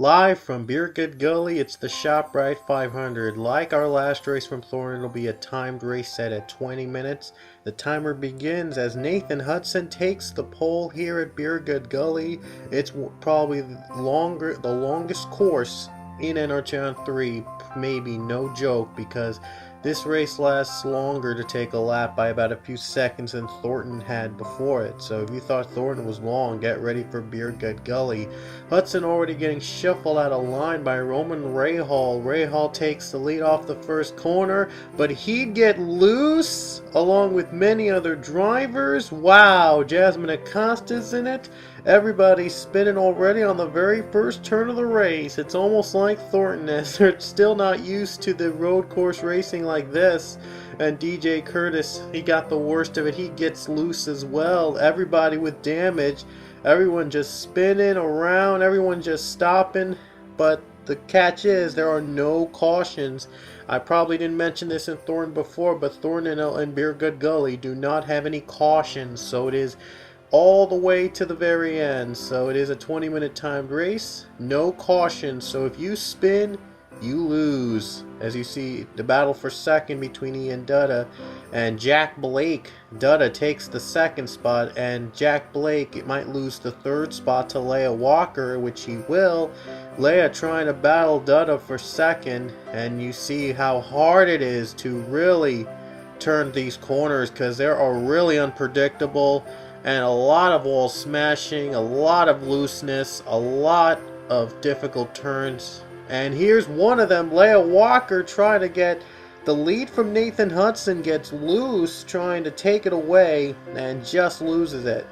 Live from Beer Good Gully, it's the ShopRite 500. Like our last race from Thornton, it'll be a timed race set at 20 minutes. The timer begins as Nathan Hudson takes the pole here at Beer Good Gully. It's probably the longest course in NR 3, maybe, no joke, because this race lasts longer to take a lap by about a few seconds than Thornton had before it. So if you thought Thornton was long, get ready for Beer Good Gully. Hudson already getting shuffled out of line by Roman Rahal. Rahal takes the lead off the first corner, but he'd get loose along with many other drivers. Wow, Jasmine Acosta's in it. Everybody's spinning already on the very first turn of the race. It's almost like Thornton, as they're still not used to the road course racing like this. And DJ Curtis, he got the worst of it. He gets loose as well. Everybody with damage. Everyone just spinning around. Everyone just stopping. But the catch is there are no cautions. I probably didn't mention this in Thornton before, but Thornton and Beer Good Gully do not have any cautions. So it is all the way to the very end. So it is a 20-minute timed race, no caution. So if you spin, you lose. As you see, the battle for second between Ian Dutta and Jack Blake. Dutta takes the second spot, and Jack Blake might lose the third spot to Leah Walker, which he will. Leah trying to battle Dutta for second, and you see how hard it is to really turn these corners, because they are really unpredictable. And a lot of wall smashing, a lot of looseness, a lot of difficult turns. And here's one of them. Leah Walker trying to get the lead from Nathan Hudson, gets loose, trying to take it away, and just loses it.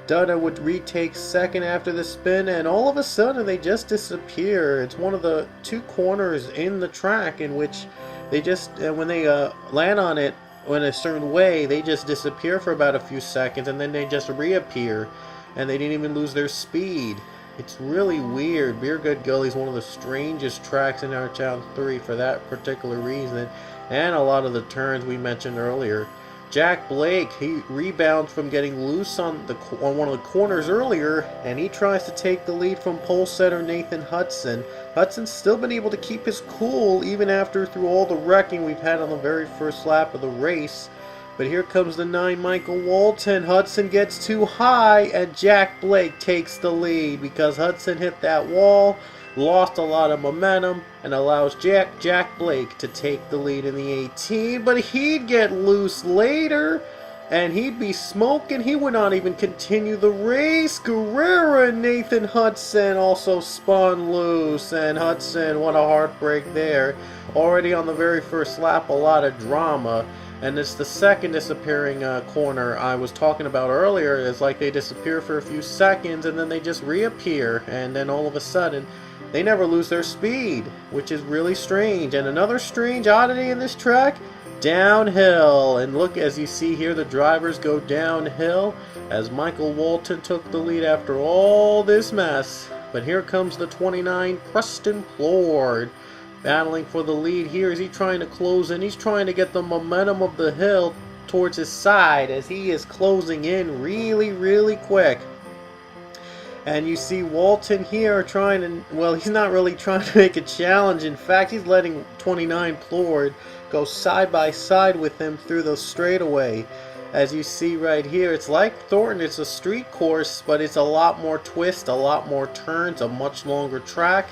Dutta would retake second after the spin, and all of a sudden they just disappear. It's one of the two corners in the track in which they just, when they land on it, in a certain way, they just disappear for about a few seconds, and then they just reappear, and they didn't even lose their speed. It's really weird. Beer Good Gully is one of the strangest tracks in our Town 3 for that particular reason, and a lot of the turns we mentioned earlier. Jack Blake, he rebounds from getting loose on one of the corners earlier, and he tries to take the lead from pole setter Nathan Hudson. Hudson's still been able to keep his cool even through all the wrecking we've had on the very first lap of the race. But here comes the 9 Michael Walton. Hudson gets too high, and Jack Blake takes the lead because Hudson hit that wall, lost a lot of momentum, and allows Jack Blake to take the lead in the 18. But he'd get loose later, and he'd be smoking. He would not even continue the race. Guerrera and Nathan Hudson also spun loose, and Hudson, what a heartbreak there. Already on the very first lap, a lot of drama. And it's the second disappearing corner I was talking about earlier. It's like they disappear for a few seconds, and then they just reappear, and then all of a sudden they never lose their speed, which is really strange. And another strange oddity in this track, downhill. And look, as you see here, the drivers go downhill as Michael Walton took the lead after all this mess. But here comes the 29 Preston Plord, battling for the lead here. Is he trying to close in? He's trying to get the momentum of the hill towards his side as he is closing in really quick. And you see Walton here trying to, well, he's not really trying to make a challenge. In fact, he's letting 29 Plord go side by side with him through the straightaway. As you see right here, it's like Thornton. It's a street course, but it's a lot more twist, a lot more turns, a much longer track.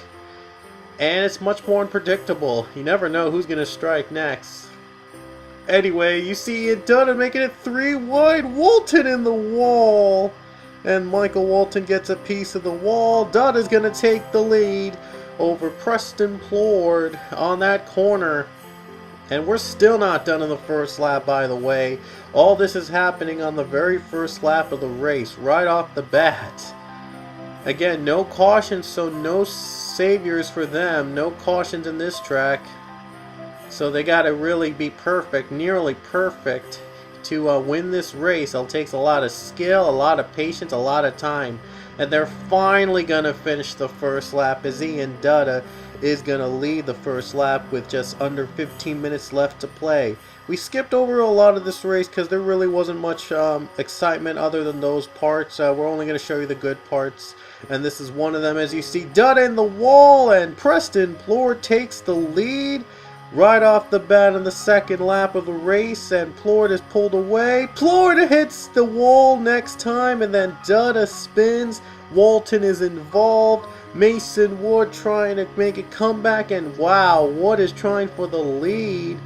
And it's much more unpredictable. You never know who's going to strike next. Anyway, you see Ian Dutta making it 3 wide. Walton in the wall. And Michael Walton gets a piece of the wall. Dutta's going to take the lead over Preston Plord on that corner. And we're still not done in the first lap, by the way. All this is happening on the very first lap of the race, right off the bat. Again, no cautions, so no saviors for them. No cautions in this track. So they got to really be perfect, nearly perfect, to win this race. It takes a lot of skill, a lot of patience, a lot of time. And they're finally going to finish the first lap as Ian Dutta is going to lead the first lap with just under 15 minutes left to play. We skipped over a lot of this race because there really wasn't much excitement other than those parts. We're only going to show you the good parts, and this is one of them. As you see, Dutta in the wall, and Preston Plord takes the lead right off the bat in the second lap of the race, and Plord is pulled away. Plord hits the wall next time, and then Dutta spins. Walton is involved. Mason Wood trying to make a comeback, and wow, Wood is trying for the lead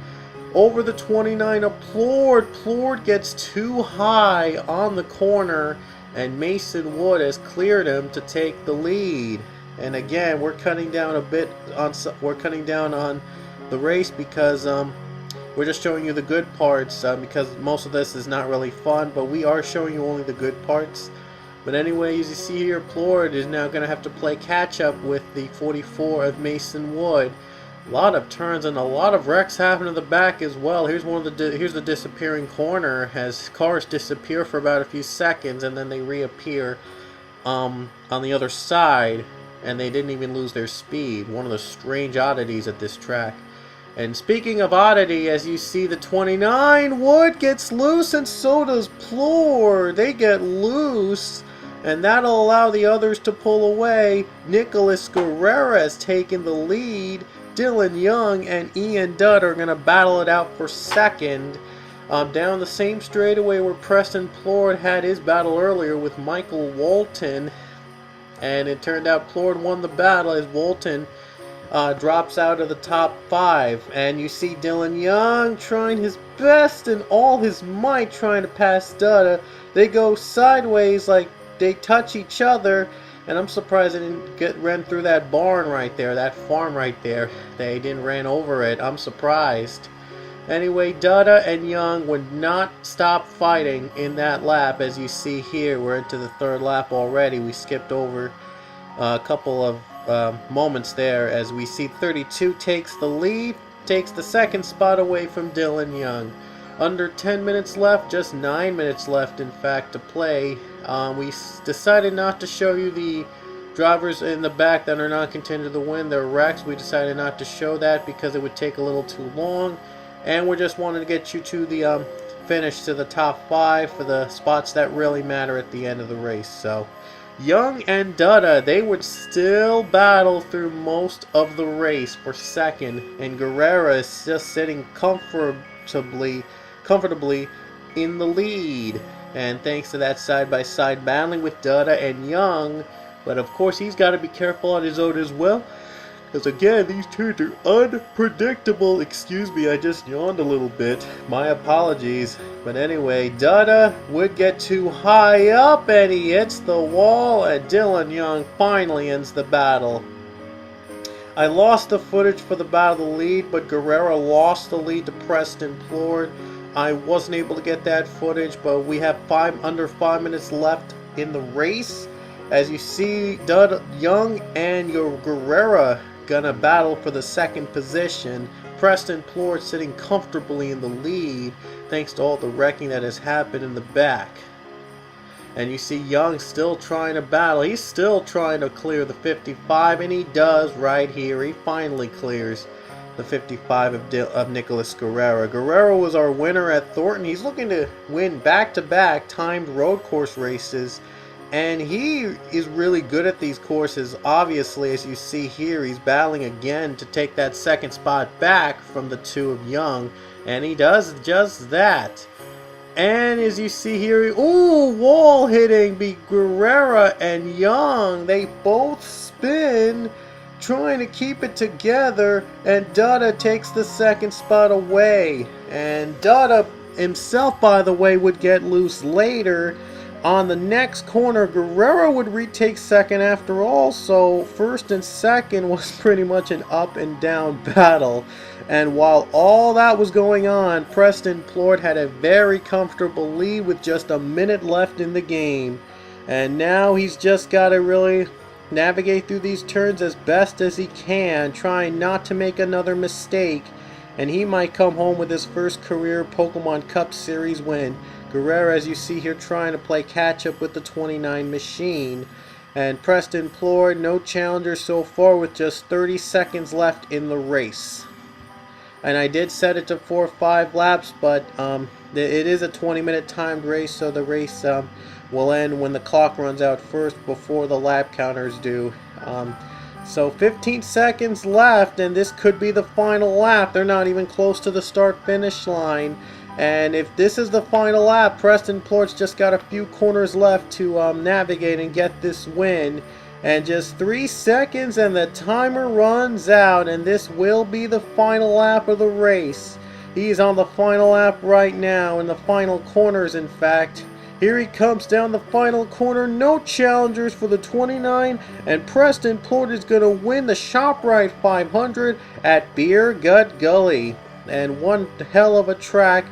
over the 29 of Plord. Plord gets too high on the corner, and Mason Wood has cleared him to take the lead. And again, we're cutting down a bit on the race because we're just showing you the good parts because most of this is not really fun, but we are showing you only the good parts. But anyway, as you see here, Plord is now going to have to play catch up with the 44 of Mason Wood. A lot of turns and a lot of wrecks happen in the back as well. Here's here's the disappearing corner as cars disappear for about a few seconds and then they reappear on the other side, and they didn't even lose their speed. One of the strange oddities at this track. And speaking of oddity, as you see, the 29 Wood gets loose, and so does Plord. They get loose, and that'll allow the others to pull away. Nicholas Guerrera has taken the lead. Dylan Young and Ian Dutt are going to battle it out for second. Down the same straightaway where Preston Plord had his battle earlier with Michael Walton. And it turned out Plord won the battle as Walton drops out of the top 5. And you see Dylan Young trying his best and all his might trying to pass Dutta. They go sideways, like they touch each other. And I'm surprised they didn't run through that barn right there, that farm right there. They didn't run over it. I'm surprised. Anyway, Dutta and Young would not stop fighting in that lap. As you see here, we're into the third lap already. We skipped over a couple of moments there as we see 32 takes the lead, takes the second spot away from Dylan Young. Under 10 minutes left, just 9 minutes left in fact to play. We decided not to show you the drivers in the back that are not contending to win their wrecks. We decided not to show that because it would take a little too long, and we just wanted to get you to the finish, to the top 5 for the spots that really matter at the end of the race. So Young and Dutta, they would still battle through most of the race for second, and Guerrera is just sitting comfortably in the lead. And thanks to that side-by-side battling with Dutta and Young. But of course he's got to be careful on his own as well, because again, these turns are unpredictable. Excuse me, I just yawned a little bit. My apologies. But anyway, Dutta would get too high up and he hits the wall, and Dylan Young finally ends the battle. I lost the footage for the battle of the lead, but Guerrera lost the lead to Preston Plord. I wasn't able to get that footage, but we have under 5 minutes left in the race. As you see, Young and Guerrera gonna battle for the second position. Preston Plord sitting comfortably in the lead thanks to all the wrecking that has happened in the back. And you see Young still trying to battle. He's still trying to clear the 55, and he does right here. He finally clears the 55 of Nicholas Guerrera. Guerrera was our winner at Thornton. He's looking to win back-to-back timed road course races, and he is really good at these courses. Obviously, as you see here, he's battling again to take that second spot back from the 2 of Young, and he does just that. And as you see here, ooh, wall hitting be Guerrera and Young. They both spin, trying to keep it together, and Dutta takes the second spot away. And Dutta himself, by the way, would get loose later. On the next corner, Guerrera would retake second after all, so first and second was pretty much an up and down battle. And while all that was going on, Preston Plord had a very comfortable lead with just a minute left in the game. And now he's just got to really navigate through these turns as best as he can, trying not to make another mistake, and he might come home with his first career Pokemon Cup Series win. Guerrera, as you see here, trying to play catch up with the 29 machine. And Preston Plord, no challenger so far with just 30 seconds left in the race. And I did set it to 4 or 5 laps, but it is a 20-minute timed race, so the race will end when the clock runs out first before the lap counters do. So 15 seconds left, and this could be the final lap. They're not even close to the start-finish line. And if this is the final lap, Preston Plord's just got a few corners left to navigate and get this win. And just 3 seconds and the timer runs out, and this will be the final lap of the race. He's on the final lap right now, in the final corners in fact. Here he comes down the final corner, no challengers for the 29, and Preston Plord is going to win the ShopRite 500 at Beer Gut Gully. And one hell of a track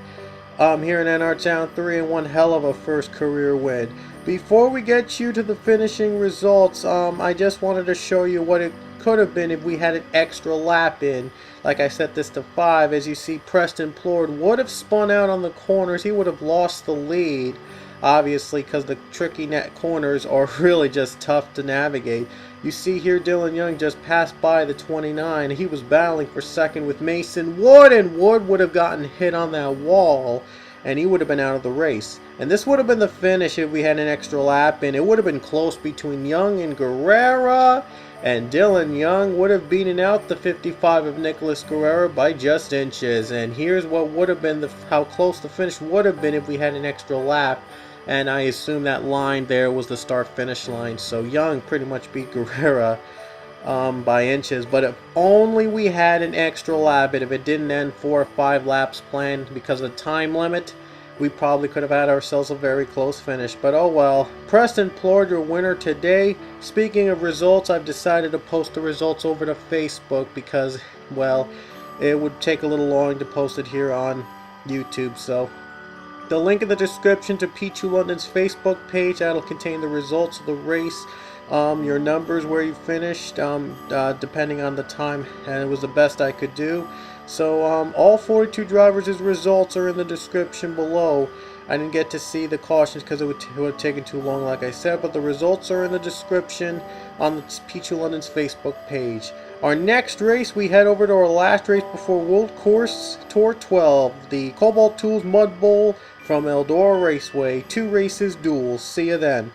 here in NR Town 3, and one hell of a first career win. Before we get you to the finishing results, I just wanted to show you what it could have been if we had an extra lap in. Like I set this to 5. As you see, Preston Plord would have spun out on the corners. He would have lost the lead, obviously, because the tricky net corners are really just tough to navigate. You see here Dylan Young just passed by the 29. He was battling for second with Mason Wood, and Wood would have gotten hit on that wall, and he would have been out of the race. And this would have been the finish if we had an extra lap in. It would have been close between Young and Guerrera, and Dylan Young would have beaten out the 55 of Nicholas Guerrera by just inches. And here's what would have been how close the finish would have been if we had an extra lap. And I assume that line there was the start-finish line. So Young pretty much beat Guerrera by inches. But if only we had an extra lap, and if it didn't end 4 or 5 laps planned because of the time limit, we probably could have had ourselves a very close finish. But oh well. Preston Plord, your winner today. Speaking of results, I've decided to post the results over to Facebook because, well, it would take a little long to post it here on YouTube. So the link in the description to Pichu London's Facebook page, that'll contain the results of the race, your numbers, where you finished, depending on the time, and it was the best I could do. So all 42 drivers' results are in the description below. I didn't get to see the cautions because it would have taken too long, like I said, but the results are in the description on the Pichu London's Facebook page. Our next race, we head over to our last race before World Course Tour 12, the Cobalt Tools Mud Bowl from Eldora Raceway. 2 races duels. See you then.